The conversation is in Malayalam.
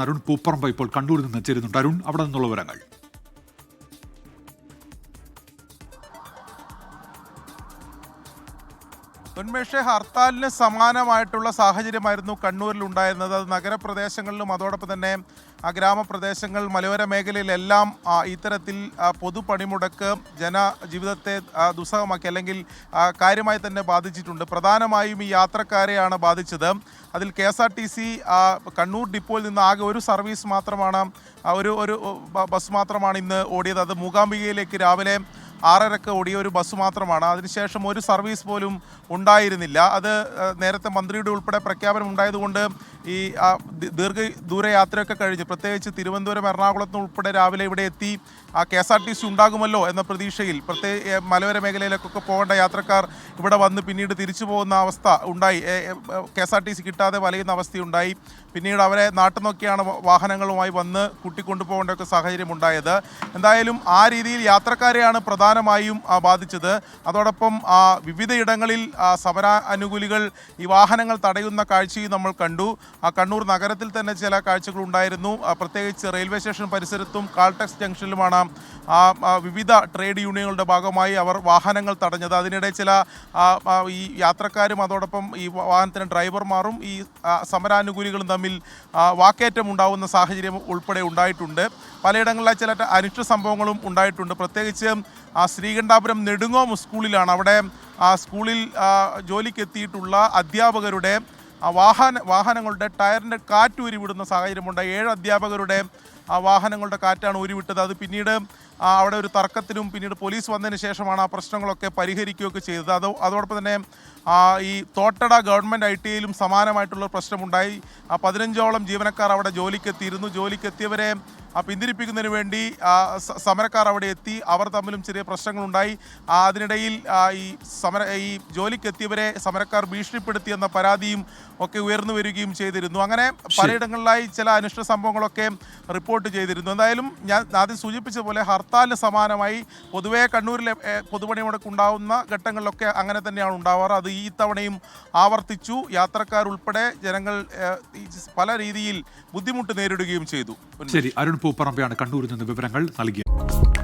അരുൺ പൂപ്പറമ്പ ഇപ്പോൾ കണ്ണൂരിൽ നിന്ന് ചേരുന്നുണ്ട്. അരുൺ, അവിടെ നിന്നുള്ള വിവരങ്ങൾ. ഉന്മേഷ്, ഹർത്താലിന് സമാനമായിട്ടുള്ള സാഹചര്യമായിരുന്നു കണ്ണൂരിൽ ഉണ്ടായിരുന്നത്. അത് നഗരപ്രദേശങ്ങളിലും അതോടൊപ്പം തന്നെ ഗ്രാമപ്രദേശങ്ങൾ, മലയോര മേഖലയിലെല്ലാം ഇത്തരത്തിൽ പൊതുപണിമുടക്ക് ജനജീവിതത്തെ ദുസ്സഹമാക്കി അല്ലെങ്കിൽ കാര്യമായി തന്നെ ബാധിച്ചിട്ടുണ്ട്. പ്രധാനമായും ഈ യാത്രക്കാരെയാണ് ബാധിച്ചത്. അതിൽ KSRTC കണ്ണൂർ ഡിപ്പോയിൽ നിന്ന് ആകെ ഒരു സർവീസ് മാത്രമാണ്, ഒരു ബസ് മാത്രമാണ് ഇന്ന് ഓടിയത്. അത് മൂകാംബികയിലേക്ക് രാവിലെ 6:30 ഓടിയ ഒരു ബസ് മാത്രമാണ്. അതിനുശേഷം ഒരു സർവീസ് പോലും ഉണ്ടായിരുന്നില്ല. അത് നേരത്തെ മന്ത്രിയുടെ ഉൾപ്പെടെ പ്രഖ്യാപനം ഉണ്ടായതുകൊണ്ട് ഈ ദൂര യാത്രയൊക്കെ കഴിഞ്ഞ് പ്രത്യേകിച്ച് തിരുവനന്തപുരം, എറണാകുളത്ത് ഉൾപ്പെടെ രാവിലെ ഇവിടെ എത്തി KSRTC ഉണ്ടാകുമല്ലോ എന്ന പ്രതീക്ഷയിൽ മലയോര മേഖലയിലേക്കൊക്കെ പോകേണ്ട യാത്രക്കാർ ഇവിടെ വന്ന് പിന്നീട് തിരിച്ചു പോകുന്ന അവസ്ഥ ഉണ്ടായി. KSRTC കിട്ടാതെ വലയുന്ന അവസ്ഥയുണ്ടായി. പിന്നീട് അവരെ നാട്ടിൽ നിന്നൊക്കെയാണ് വാഹനങ്ങളുമായി വന്ന് കൂട്ടിക്കൊണ്ടുപോകേണ്ട സാഹചര്യം ഉണ്ടായത്. എന്തായാലും ആ രീതിയിൽ യാത്രക്കാരെയാണ് പ്രധാനമായും ബാധിച്ചത്. അതോടൊപ്പം വിവിധയിടങ്ങളിൽ സമരാനുകൂലികൾ ഈ വാഹനങ്ങൾ തടയുന്ന കാഴ്ചയും നമ്മൾ കണ്ടു. കണ്ണൂർ നഗരത്തിൽ തന്നെ ചില കാഴ്ചകൾ ഉണ്ടായിരുന്നു. പ്രത്യേകിച്ച് റെയിൽവേ സ്റ്റേഷൻ പരിസരത്തും കാൾടെക്സ് ജംഗ്ഷനിലുമാണ് വിവിധ ട്രേഡ് യൂണിയനുകളുടെ ഭാഗമായി അവർ വാഹനങ്ങൾ തടഞ്ഞത്. അതിനിടെ ചില ഈ യാത്രക്കാരും അതോടൊപ്പം ഈ വാഹനത്തിന് ഡ്രൈവർമാരും ഈ സമരാനുകൂലികളും തമ്മിൽ വാക്കേറ്റം ഉണ്ടാകുന്ന സാഹചര്യം ഉൾപ്പെടെ ഉണ്ടായിട്ടുണ്ട്. പലയിടങ്ങളിലെ ചില അനിഷ്ട സംഭവങ്ങളും ഉണ്ടായിട്ടുണ്ട്. പ്രത്യേകിച്ച് ശ്രീകണ്ഠാപുരം നെടുങ്ങോം സ്കൂളിലാണ്. അവിടെ സ്കൂളിൽ ജോലിക്കെത്തിയിട്ടുള്ള അധ്യാപകരുടെ വാഹനങ്ങളുടെ ടയറിൻ്റെ കാറ്റ് ഊരിവിടുന്ന സാഹചര്യമുണ്ടായി. 7 അധ്യാപകരുടെ വാഹനങ്ങളുടെ കാറ്റാണ് ഊരിവിട്ടത്. അത് പിന്നീട് അവിടെ ഒരു തർക്കത്തിനും പിന്നീട് പോലീസ് വന്നതിന് ശേഷമാണ് ആ പ്രശ്നങ്ങളൊക്കെ പരിഹരിക്കുകയൊക്കെ ചെയ്തത്. അതോടൊപ്പം തന്നെ ഈ തോട്ടട ഗവൺമെൻറ് ITIയിലും സമാനമായിട്ടുള്ള പ്രശ്നമുണ്ടായി. 15ഓളം ജീവനക്കാർ അവിടെ ജോലിക്കെത്തിയിരുന്നു. ജോലിക്കെത്തിയവരെ പിന്തിരിപ്പിക്കുന്നതിന് വേണ്ടി സമരക്കാർ അവിടെ എത്തി. അവർ തമ്മിലും ചെറിയ പ്രശ്നങ്ങളുണ്ടായി. അതിനിടയിൽ ഈ ജോലിക്കെത്തിയവരെ സമരക്കാർ ഭീഷണിപ്പെടുത്തിയെന്ന പരാതിയും ഒക്കെ ഉയർന്നു വരികയും ചെയ്തിരുന്നു. അങ്ങനെ പലയിടങ്ങളിലായി ചില അനിഷ്ട സംഭവങ്ങളൊക്കെ റിപ്പോർട്ട് ചെയ്തിരുന്നു. എന്തായാലും ഞാൻ ആദ്യം സൂചിപ്പിച്ച പോലെ ഹർത്താലിന് സമാനമായി പൊതുവെ കണ്ണൂരിലെ പൊതുപണിമുടക്ക് ഉണ്ടാകുന്ന ഘട്ടങ്ങളിലൊക്കെ അങ്ങനെ തന്നെയാണ് ഉണ്ടാവാറ്. അത് ഈ തവണയും ആവർത്തിച്ചു. യാത്രക്കാരുൾപ്പെടെ ജനങ്ങൾ പല രീതിയിൽ ബുദ്ധിമുട്ട് നേരിടുകയും ചെയ്തു. ശരി, അരുൺ പൂപ്പറമ്പയാണ് കണ്ണൂരിൽ നിന്ന് വിവരങ്ങൾ നൽകിയത്.